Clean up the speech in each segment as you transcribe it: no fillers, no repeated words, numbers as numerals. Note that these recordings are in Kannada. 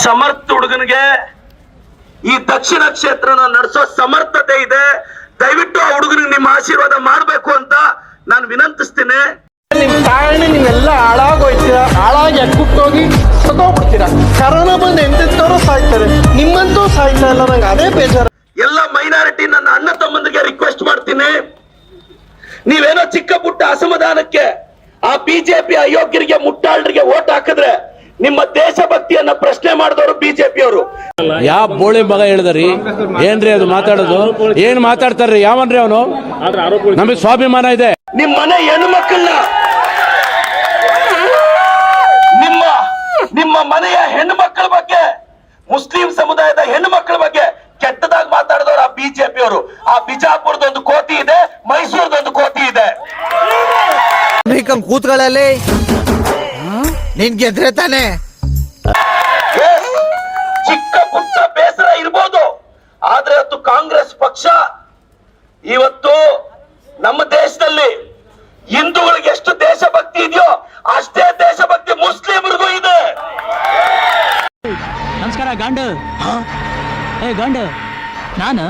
ಸಮರ್ಥ ಹುಡುಗನಿಗೆ ಈ ದಕ್ಷಿಣ ಕ್ಷೇತ್ರನ ನಡೆಸೋ ಸಮರ್ಥತೆ ಇದೆ. ದಯವಿಟ್ಟು ಆ ಹುಡುಗನಿಗೆ ನಿಮ್ಮ ಆಶೀರ್ವಾದ ಮಾಡಬೇಕು ಅಂತ ನಾನು ವಿನಂತಿಸ್ತೀನಿ. ನಿಮ್ ಕಾರಣ ನೀವೆಲ್ಲ ಹಾಳಾಗೋಯ್ತೀರಾ, ಹಾಳಾಗಿ ಅಕ್ಕುಟ್ಟೋಗಿ ಸತ್ತೋಗ್ಬಿಡ್ತೀರಾ. ಕರೋನಾ ಬಂದು ಎಂತೆಂತವ್ರು ಸಾಯ್ತಾರೆ, ನಿಮ್ಮಂತೂ ಸಾಯ್ತಾ ಇಲ್ಲ. ನಂಗೆ ಅದೇ ಬೇಜಾರು. ಎಲ್ಲ ಮೈನಾರಿಟಿ ನನ್ನ ಅಣ್ಣ ತಮ್ಮಂದಿಗೆ ರಿಕ್ವೆಸ್ಟ್ ಮಾಡ್ತೀನಿ, ನೀವೇನೋ ಚಿಕ್ಕ ಪುಟ್ಟ ಅಸಮಾಧಾನಕ್ಕೆ ಆ ಬಿಜೆಪಿ ಅಯೋಗ್ಯರಿಗೆ ಮುಟ್ಟಾಳರಿಗೆ ಓಟ್ ಹಾಕಿದ್ರೆ ನಿಮ್ಮ ದೇಶಭಕ್ತಿಯನ್ನ ಪ್ರಶ್ನೆ ಮಾಡಿದವರು ಬಿಜೆಪಿ ಅವರು. ಯಾವ ಬೋಳಿ ಮಗ ಹೇಳಿದ್ರಿ ಏನ್ರಿ ಅದು ಮಾತಾಡೋದು? ಏನ್ ಮಾತಾಡ್ತಾರ್ರಿ? ಯಾವನ್ರಿ ಅವನು? ನಮಗೆ ಸ್ವಾಭಿಮಾನ ಇದೆ. ನಿಮ್ಮ ಮನೆ ಹೆಣ್ಣು ಮಕ್ಕಳನ್ನ, ನಿಮ್ಮ ಮನೆಯ ಹೆಣ್ಣು ಮಕ್ಕಳ ಬಗ್ಗೆ, ಮುಸ್ಲಿಂ ಸಮುದಾಯದ ಹೆಣ್ಣು ಮಕ್ಕಳ ಬಗ್ಗೆ ಕೆಟ್ಟದಾಗಿ ಮಾತಾಡಿದವರು ಆ ಬಿಜೆಪಿ ಅವರು. ಆ ಬಿಜಾಪುರದೊಂದು ಕೋತಿ ಇದೆ, ಮೈಸೂರದೊಂದು ಕೋತಿ ಇದೆ. ಕೂತ್ಗಳಲ್ಲಿ ನಿನ್ ಗೆದ್ರೆ ತಾನೆ. ಚಿಕ್ಕ ಪುಟ್ಟ ಬೇಸರ ಇರ್ಬೋದು, ಆದ್ರೆ ಅದು ಕಾಂಗ್ರೆಸ್ ಪಕ್ಷ ಇವತ್ತು ನಮ್ಮ ದೇಶದಲ್ಲಿ ಹಿಂದೂಗಳಿಗೆ ಎಷ್ಟು ದೇಶಭಕ್ತಿ ಇದೆಯೋ ಅಷ್ಟೇ ದೇಶಭಕ್ತಿ ಮುಸ್ಲಿಮರಿಗೂ ಇದೆ. ನಮಸ್ಕಾರ ಗಂಡು. ಗಂಡು ನಾನು.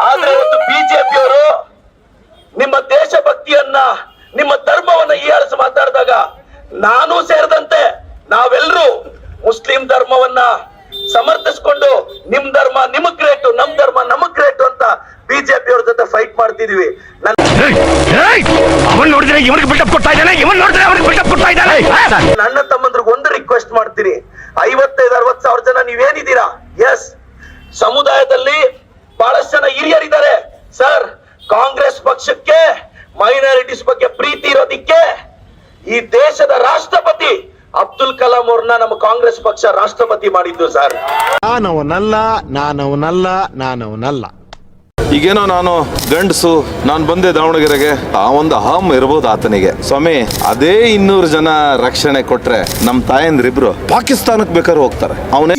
ಆದ್ರೆ ಇವತ್ತು ಬಿಜೆಪಿ ಅವರು ನಿಮ್ಮ ದೇಶಭಕ್ತಿಯನ್ನ, ನಿಮ್ಮ ಧರ್ಮವನ್ನ ಹೀಯಾಳಿಸಿ ಮಾತಾಡಿದಾಗ ನಾನು ಸೇರಿದಂತೆ ನಾವೆಲ್ಲರೂ ಮುಸ್ಲಿಂ ಧರ್ಮವನ್ನ ಸಮರ್ಥಿಸಿಕೊಂಡು ನಿಮ್ ಧರ್ಮ ನಿಮಗ್ ಗ್ರೇಟು, ನಮ್ ಧರ್ಮ ನಮಗ್ ಗ್ರೇಟು ಅಂತ ಬಿಜೆಪಿ ಅವ್ರ ಜೊತೆ ಫೈಟ್ ಮಾಡ್ತಿದೀವಿ. ನನ್ನ ತಮ್ಮಂದ್ರಿಗೆ ಒಂದು ರಿಕ್ವೆಸ್ಟ್ ಮಾಡ್ತೀನಿ, 55-60 ಸಾವಿರ ಜನ ನೀವೇನಿದ್ದೀರಾ, ಎಸ್ ಸಮುದಾಯದಲ್ಲಿ ಬಹಳಷ್ಟು ಜನ ಹಿರಿಯರಿದ್ದಾರೆ ಸರ್. ಕಾಂಗ್ರೆಸ್ ಪಕ್ಷಕ್ಕೆ ಮೈನಾರಿಟೀಸ್ ಬಗ್ಗೆ ಪ್ರೀತಿ ಇರೋದಿಕ್ಕೆ ಈ ದೇಶದ ರಾಷ್ಟ್ರಪತಿ ಅಬ್ದುಲ್ ಕಲಾಂ ಅವ್ರನ್ನ ನಮ್ಮ ಕಾಂಗ್ರೆಸ್ ಪಕ್ಷ ರಾಷ್ಟ್ರಪತಿ ಮಾಡಿದ್ದು ಸರ್. ನಾನವನಲ್ಲ. ಈಗೇನೋ ನಾನು ಗಂಡಸು, ನಾನು ಬಂದೆ ದಾವಣಗೆರೆಗೆ, ಆ ಒಂದು ಅಹಂ ಇರ್ಬೋದು ಆತನಿಗೆ. ಸ್ವಾಮಿ, ಅದೇ 200 ಜನ ರಕ್ಷಣೆ ಕೊಟ್ರೆ ನಮ್ಮ ತಾಯಂದ್ರಿಬ್ರು ಪಾಕಿಸ್ತಾನಕ್ಕೆ ಬೇಕಾದ್ರೆ ಹೋಗ್ತಾರೆ. ಅವನೇ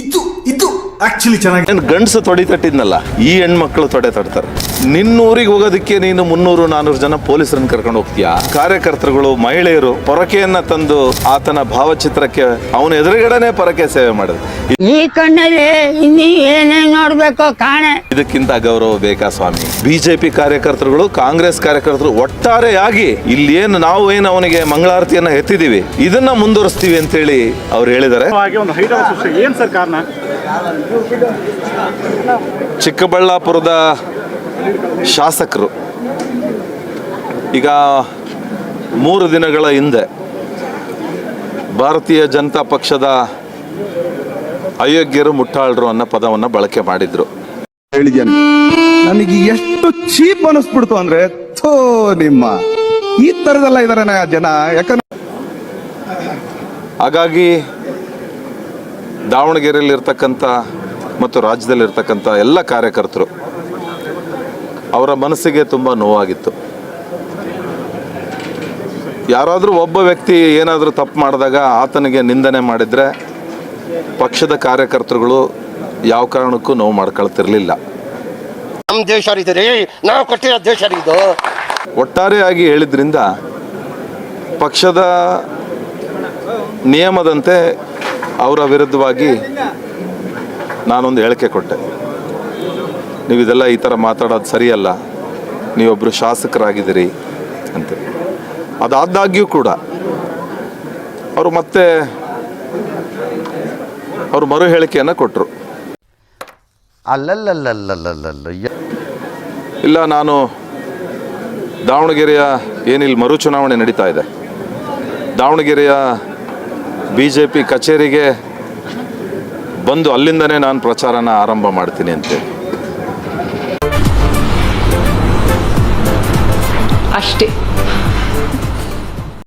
ಇದು ಆಕ್ಚುಲಿ ಚೆನ್ನಾಗಿ ಗಂಡಸು ತೊಡೆ ತಟ್ಟಿದ್ನಲ್ಲ, ಈ ಹೆಣ್ಮಕ್ಳು ತೊಡೆ ತಟ್ತಾರೆ. ನಿನ್ನೂರಿಗೆ ಹೋಗೋದಕ್ಕೆ ನೀನು 300-400 ಜನ ಪೊಲೀಸರನ್ನ ಕರ್ಕೊಂಡು ಹೋಗ್ತೀಯಾ? ಕಾರ್ಯಕರ್ತರುಗಳು, ಮಹಿಳೆಯರು ಪೊರಕೆಯನ್ನ ತಂದು ಆತನ ಭಾವಚಿತ್ರಕ್ಕೆ ಅವನ ಎದುರುಗಡೆನೆ ಪೊರಕೆ ಸೇವೆ ಮಾಡಿದ್ರು. ಈ ಕಣ್ಣಲ್ಲಿ ಇನ್ನೀ ಏನೇನ್ ನೋಡ್ಬೇಕೋ ಕಾಣೆ. ಇದಕ್ಕಿಂತ ಗೌರವ ಬೇಕಾ ಸ್ವಾಮಿ? ಬಿಜೆಪಿ ಕಾರ್ಯಕರ್ತರುಗಳು, ಕಾಂಗ್ರೆಸ್ ಕಾರ್ಯಕರ್ತರು ಒಟ್ಟಾರೆಯಾಗಿ ಇಲ್ಲಿ ನಾವು ಅವನಿಗೆ ಮಂಗಳಾರತಿಯನ್ನ ಎತ್ತಿದೀವಿ, ಇದನ್ನ ಮುಂದುವರಿಸ್ತೀವಿ ಅಂತೇಳಿ ಅವ್ರು ಹೇಳಿದ್ದಾರೆ. ಚಿಕ್ಕಬಳ್ಳಾಪುರದ ಶಾಸಕರು ಈಗ 3 ದಿನಗಳ ಹಿಂದೆ ಭಾರತೀಯ ಜನತಾ ಪಕ್ಷದ ಅಯೋಗ್ಯರು, ಮುಟ್ಟಾಳರು ಅನ್ನೋ ಪದವನ್ನು ಬಳಕೆ ಮಾಡಿದ್ರು. ನನಗೆ ಎಷ್ಟು ಚೀಪ್ ಅನಿಸ್ಬಿಡ್ತು ಅಂದ್ರೆ, ನಿಮ್ಮ ಈ ತರದೆಲ್ಲ ಇದಾರೆ ಜನ. ಯಾಕಂದ್ರೆ ಹಾಗಾಗಿ ದಾವಣಗೆರೆಯಲ್ಲಿರ್ತಕ್ಕಂಥ ಮತ್ತು ರಾಜ್ಯದಲ್ಲಿರ್ತಕ್ಕಂಥ ಎಲ್ಲ ಕಾರ್ಯಕರ್ತರು ಅವರ ಮನಸ್ಸಿಗೆ ತುಂಬ ನೋವಾಗಿತ್ತು. ಯಾರಾದರೂ ಒಬ್ಬ ವ್ಯಕ್ತಿ ಏನಾದರೂ ತಪ್ಪು ಮಾಡಿದಾಗ ಆತನಿಗೆ ನಿಂದನೆ ಮಾಡಿದರೆ ಪಕ್ಷದ ಕಾರ್ಯಕರ್ತರುಗಳು ಯಾವ ಕಾರಣಕ್ಕೂ ನೋವು ಮಾಡ್ಕೊಳ್ತಿರ್ಲಿಲ್ಲ. ನಮ್ಮ ದೇಶ ರೀ, ನಾವು ಕೊಟ್ಟಿರೋ ದೇಶ ಇದು. ಒಟ್ಟಾರೆಯಾಗಿ ಹೇಳಿದ್ರಿಂದ ಪಕ್ಷದ ನಿಯಮದಂತೆ ಅವರ ವಿರುದ್ಧವಾಗಿ ನಾನೊಂದು ಹೇಳಿಕೆ ಕೊಟ್ಟೆ. ನೀವು ಇದೆಲ್ಲ ಈ ಥರ ಮಾತಾಡೋದು ಸರಿಯಲ್ಲ, ನೀವೊಬ್ಬರು ಶಾಸಕರಾಗಿದ್ದೀರಿ ಅಂತ. ಅದಾದಾಗ್ಯೂ ಕೂಡ ಅವರು ಮತ್ತೆ ಅವರು ಮರು ಹೇಳಿಕೆಯನ್ನು ಕೊಟ್ಟರು. ಇಲ್ಲ, ನಾನು ದಾವಣಗೆರೆಯ ಏನಿಲ್ಲಿ ಮರು ಚುನಾವಣೆ ನಡೀತಾ ಇದೆ, ದಾವಣಗೆರೆಯ BJP ಕಚೇರಿಗೆ ಬಂದು ಅಲ್ಲಿಂದನೇ ನಾನು ಪ್ರಚಾರನ ಆರಂಭ ಮಾಡ್ತೀನಿ ಅಂತೇಳಿ. ಅಷ್ಟೇ.